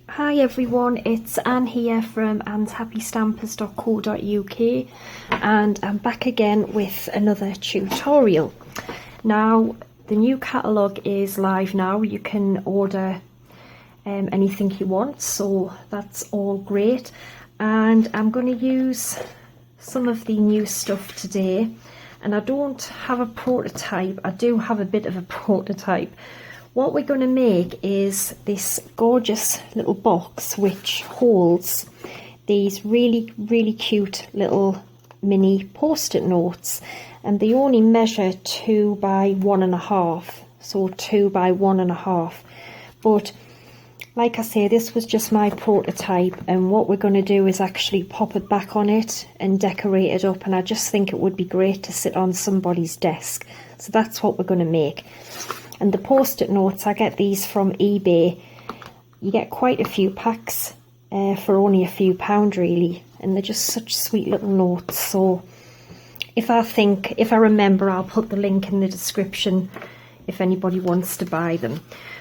Hi everyone, it's Anne here from annshappystampers.co.uk and I'm back again with another tutorial. Now the new catalogue is live now. You can order anything you want, so that's all great, and I'm going to use some of the new stuff today. And I don't have a prototype, I do have a bit of a prototype. What we're going to make is this gorgeous little box which holds these really cute little mini post-it notes, and they only measure 2 by 1.5, so 2 by 1.5. But like I say, this was just my prototype, and what we're going to do is actually pop it back on it and decorate it up, and I just think it would be great to sit on somebody's desk. So that's what we're going to make. And the post-it notes, I get these from eBay. You get quite a few packs for only a few pound really, and they're just such sweet little notes. So if I remember, I'll put the link in the description if anybody wants to buy them.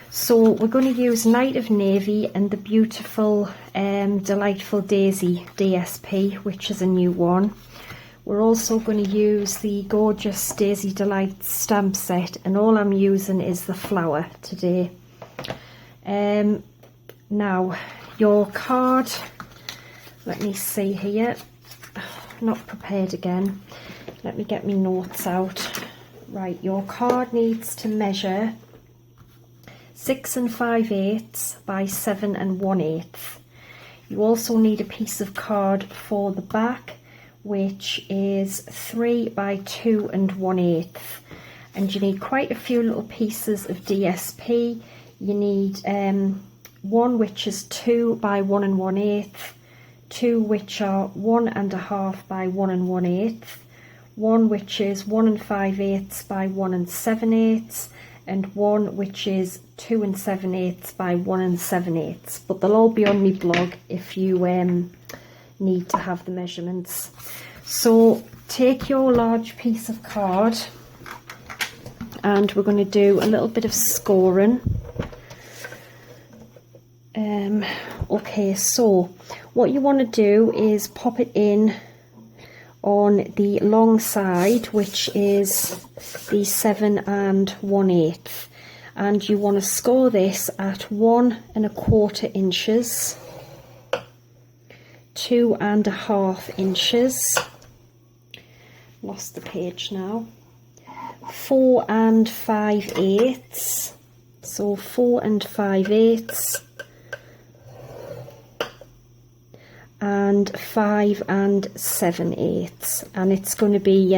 So we're going to use Night of Navy and the beautiful Delightful Daisy DSP, which is a new one. We're also going to use the gorgeous Daisy Delight stamp set, and all I'm using is the flower today. Now your card, let me see here, not prepared again, let me get my notes out. Right, your card needs to measure 6 5/8 by 7 1/8. You also need a piece of card for the back, which is 3 by 2 1/8, and you need quite a few little pieces of DSP. You need one which is 2 by 1 1/8, two which are 1.5 by 1 1/8, one which is 1 5/8 by 1 7/8, and one which is 2 7/8 by 1 7/8. But they'll all be on my blog if you need to have the measurements. So take your large piece of card, and we're going to do a little bit of scoring. Okay, so what you want to do is pop it in on the long side, which is the 7 1/8, and you want to score this at 1 1/4 inches, 2 1/2 inches, lost the page now, 4 5/8, so 4 5/8, and 5 7/8, and it's going to be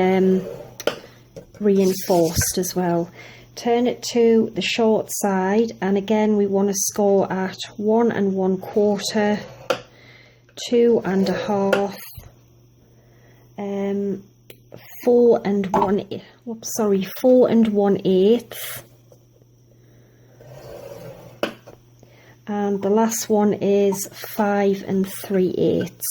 reinforced as well. Turn it to the short side, and again we want to score at 1 1/4, 2 1/2, 4 1/8, and the last one is 5 3/8.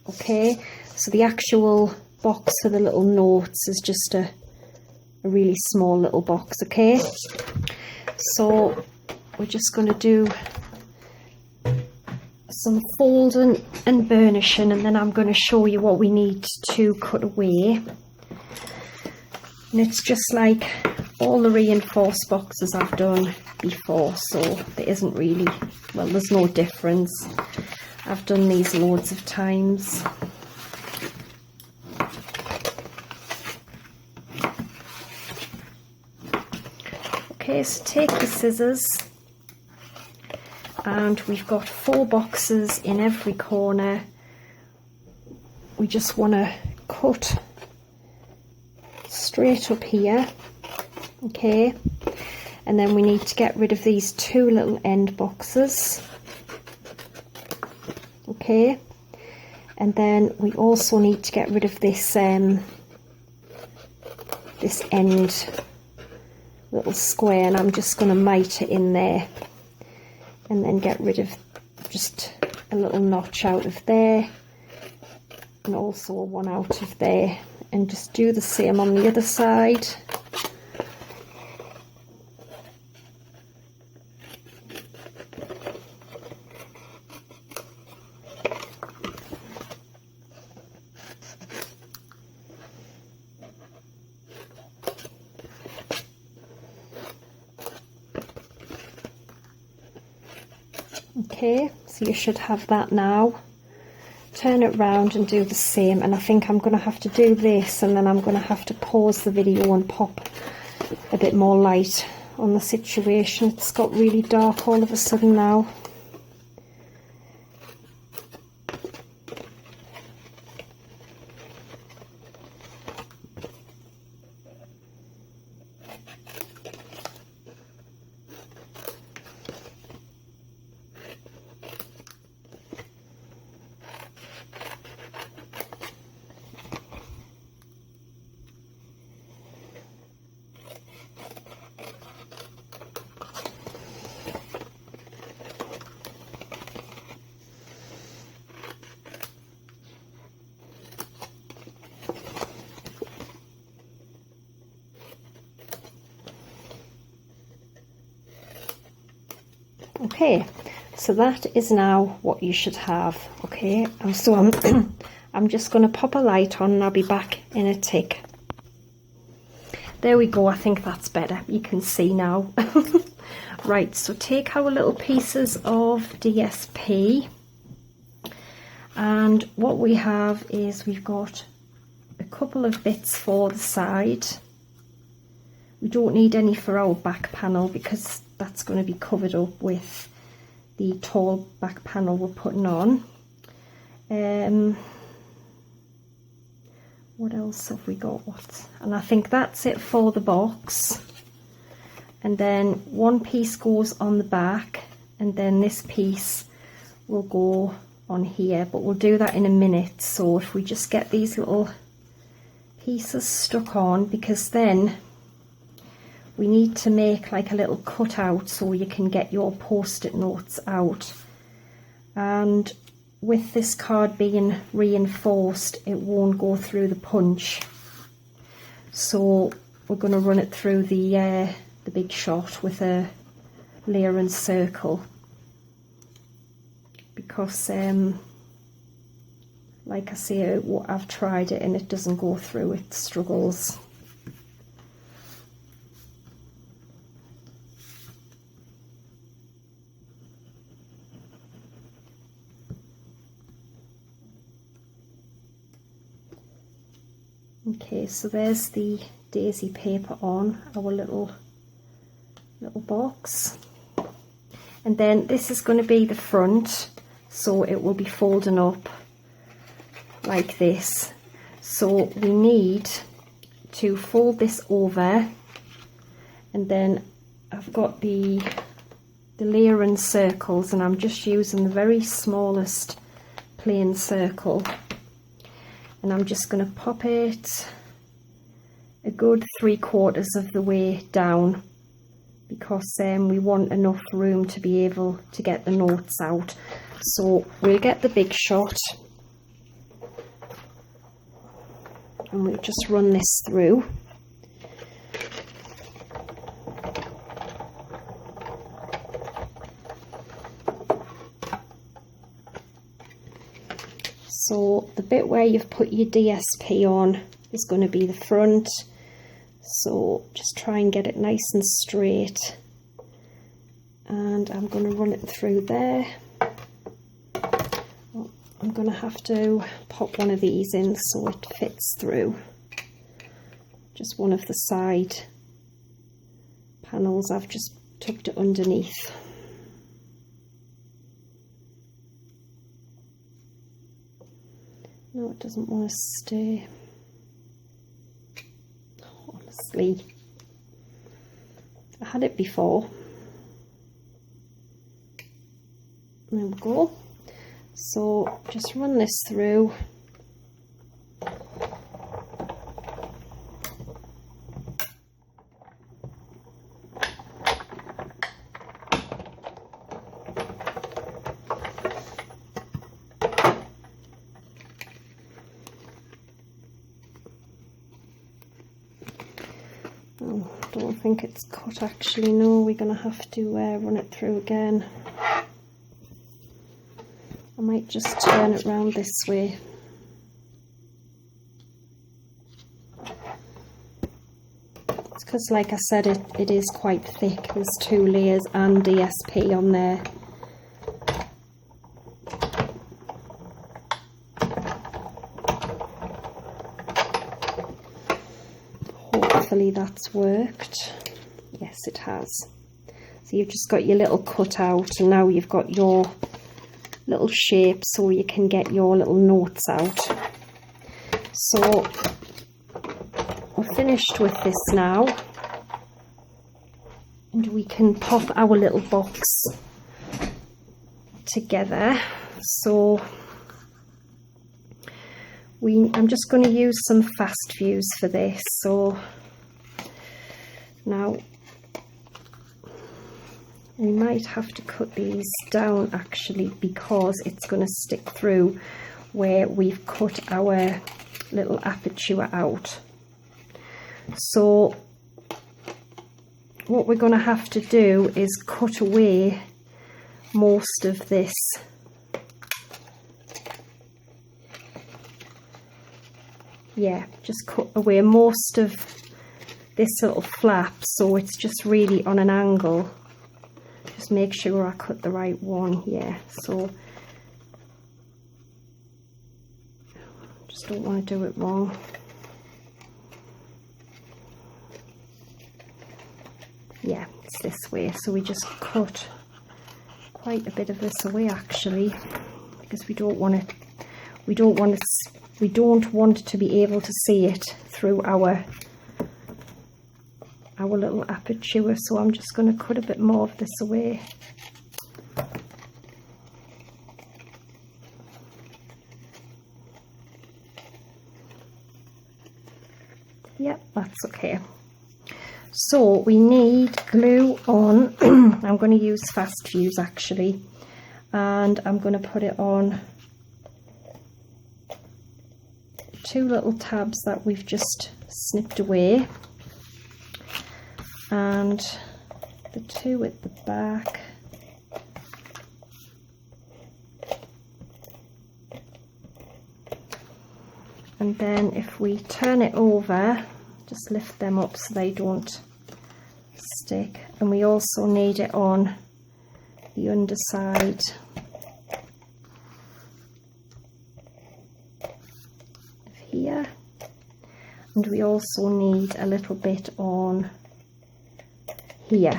Okay, so the actual box for the little notes is just a really small little box. Okay, so we're just going to do some folding and burnishing, and then I'm going to show you what we need to cut away. And it's just like all the reinforced boxes I've done before, so there isn't really, well, there's no difference. I've done these loads of times. Okay, so take your scissors, and we've got 4 boxes in every corner. We just want to cut straight up here, okay, and then we need to get rid of these 2 little end boxes, okay, and then we also need to get rid of this this end little square, and I'm just going to mite it in there, and then get rid of just a little notch out of there, and also one out of there, and just do the same on the other side. Okay, so you should have that now. Turn it round and do the same, and I think I'm going to have to do this and then I'm going to have to pause the video and pop a bit more light on the situation. It's got really dark all of a sudden now. Okay, so that is now what you should have. Okay, and so I'm just going to pop a light on and I'll be back in a tick. There we go, I think that's better. You can see now. Right, so take our little pieces of DSP, and what we have is we've got a couple of bits for the side. We don't need any for our back panel because that's going to be covered up with the tall back panel we're putting on. What else have we got? And I think that's it for the box. And then one piece goes on the back, and then this piece will go on here, but we'll do that in a minute. So if we just get these little pieces stuck on, because then we need to make like a little cutout so you can get your post-it notes out. And with this card being reinforced, it won't go through the punch. So we're going to run it through the big shot with a layer and circle, because like I say, I've tried it and it doesn't go through, it struggles. Okay, so there's the daisy paper on our little box, and then this is going to be the front, so it will be folding up like this. So we need to fold this over, and then I've got the layer and circles, and I'm just using the very smallest plain circle, and I'm just going to pop it a good 3/4 of the way down, because we want enough room to be able to get the notes out. So we'll get the big shot and we'll just run this through. So the bit where you've put your DSP on is going to be the front, so just try and get it nice and straight, and I'm going to run it through there. I'm going to have to pop one of these in so it fits through. Just one of the side panels, I've just tucked it underneath. No, it doesn't want to stay. Honestly, I had it before. There we go. So just run this through. Oh, I don't think it's cut actually, no, we're going to have to run it through again. I might just turn it round this way. It's because, like I said, it is quite thick. There's 2 layers and DSP on there. hopefully that's worked. Yes, it has. So you've just got your little cutout, and now you've got your little shape so you can get your little notes out. So we're finished with this now, and we can pop our little box together. So I'm just going to use some fast views for this. So now we might have to cut these down actually, because it's going to stick through where we've cut our little aperture out. So what we're going to have to do is cut away most of this. Yeah, just cut away most of this little flap so it's just really on an angle. Just make sure I cut the right one. Yeah, so just don't want to do it wrong. Yeah, it's this way. So we just cut quite a bit of this away actually, because we don't want to be able to see it through our little aperture. So I'm just going to cut a bit more of this away. Yep, that's okay. So we need glue on. I'm going to use fast fuse actually, and I'm going to put it on 2 little tabs that we've just snipped away, and the 2 at the back. And then if we turn it over, just lift them up so they don't stick. And we also need it on the underside. Here, and we also need a little bit on here.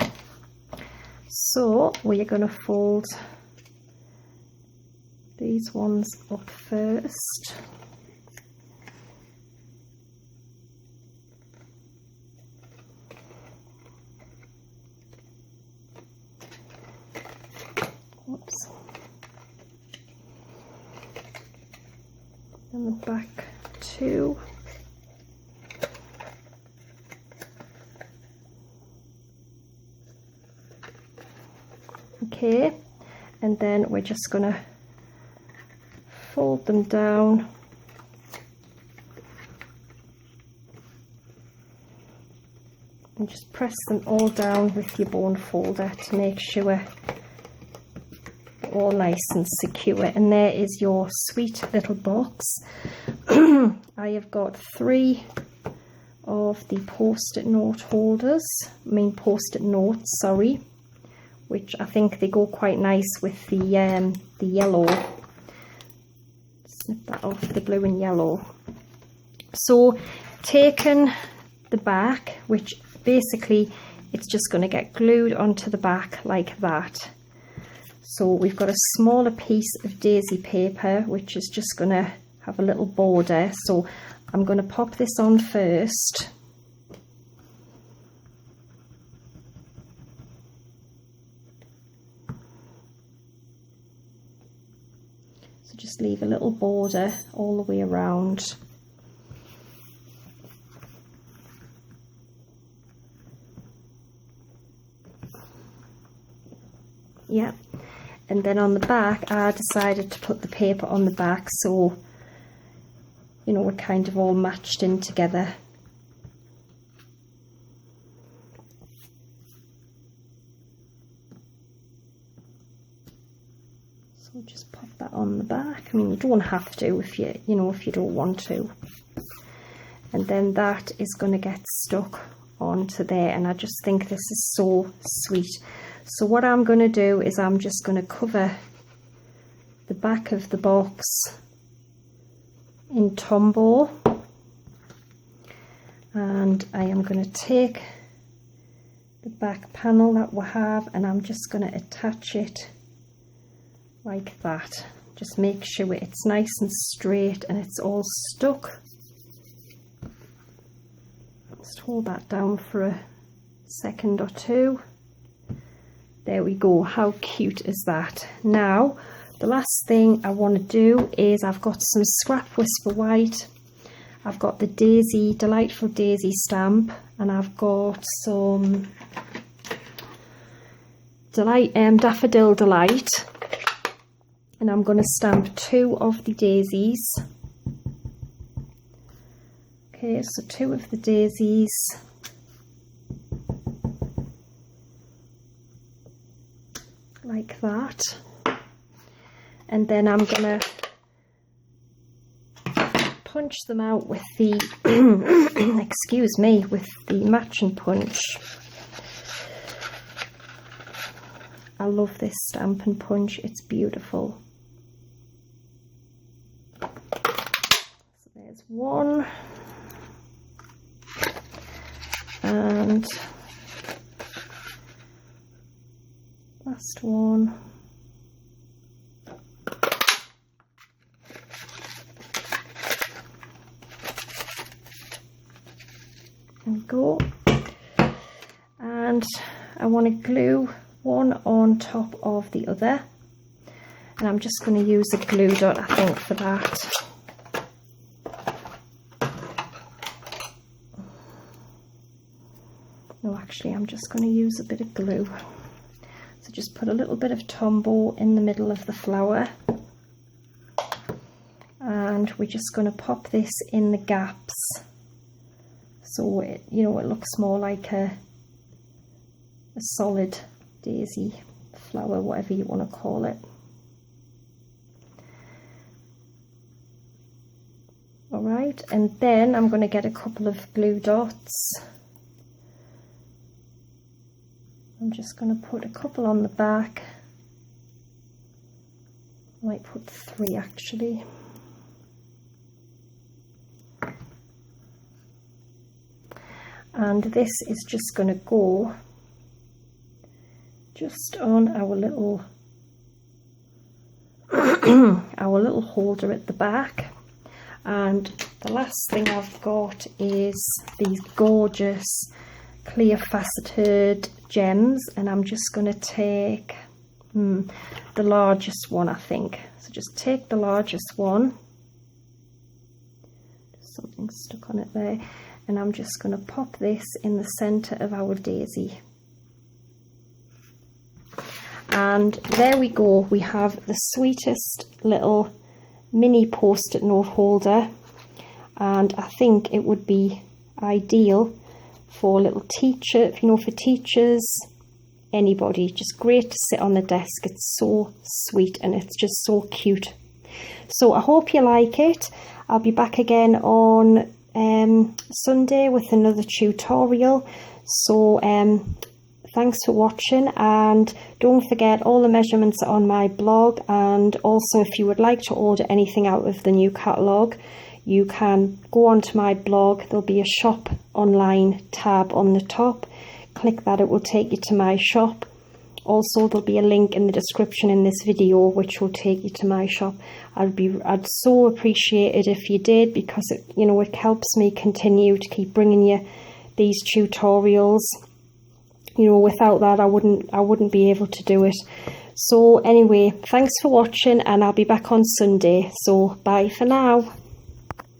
So we are going to fold these ones up first. Whoops. And the back 2. Okay, and then we're just going to fold them down and just press them all down with your bone folder to make sure they're all nice and secure. And there is your sweet little box. I have got 3 of the post-it note holders, post-it notes, sorry, which I think they go quite nice with the yellow. Snip that off, the blue and yellow. So taking the back, which basically it's just going to get glued onto the back like that. So we've got a smaller piece of daisy paper which is just going to have a little border. So I'm going to pop this on first. So just leave a little border all the way around. Yeah, and then on the back I decided to put the paper on the back so you know we're kind of all matched in together. So just pop that on the back. I mean, you don't have to if you don't want to. And then that is going to get stuck onto there, and I just think this is so sweet. So what I'm going to do is I'm just going to cover the back of the box in Tombow, And I am going to take the back panel that we have, and I'm just going to attach it like that. Just make sure it's nice and straight and it's all stuck. Just hold that down for a second or two. There we go. How cute is that? Now the last thing I want to do is, I've got some Scrap Whisper White, I've got the Daisy, Delightful Daisy stamp, and I've got some Daffodil Delight, and I'm going to stamp 2 of the daisies. Okay, so 2 of the daisies. Like that. And then I'm going to punch them out with the, excuse me, with the matching punch. I love this Stampin' Punch, it's beautiful. So there's one. And last one. There we go. And I want to glue one on top of the other, and I'm just going to use a glue dot, I think, for that. No, actually I'm just going to use a bit of glue. So just put a little bit of Tombow in the middle of the flower, and we're just going to pop this in the gaps so it, you know, it looks more like a solid daisy flower, whatever you want to call it. Alright, and then I'm going to get a couple of glue dots. I'm just going to put a couple on the back. I might put 3 actually. And this is just going to go just on our little our little holder at the back. And the last thing I've got is these gorgeous clear faceted gems, and I'm just going to take the largest one, I think. So just take the largest one. There's something stuck on it there, and I'm just going to pop this in the center of our daisy. And there we go, we have the sweetest little mini post-it note holder, and I think it would be ideal for a little teacher, you know, for teachers, anybody. Just great to sit on the desk. It's so sweet and it's just so cute. So I hope you like it. I'll be back again on Sunday with another tutorial. So thanks for watching, and don't forget all the measurements are on my blog. And also, if you would like to order anything out of the new catalogue, you can go onto my blog. There'll be a shop online tab on the top. Click that, it will take you to my shop. Also, there'll be a link in the description in this video which will take you to my shop. I'd so appreciate it if you did, because it, you know, it helps me continue to keep bringing you these tutorials. You know, without that I wouldn't be able to do it. So anyway, thanks for watching, and I'll be back on Sunday. So bye for now.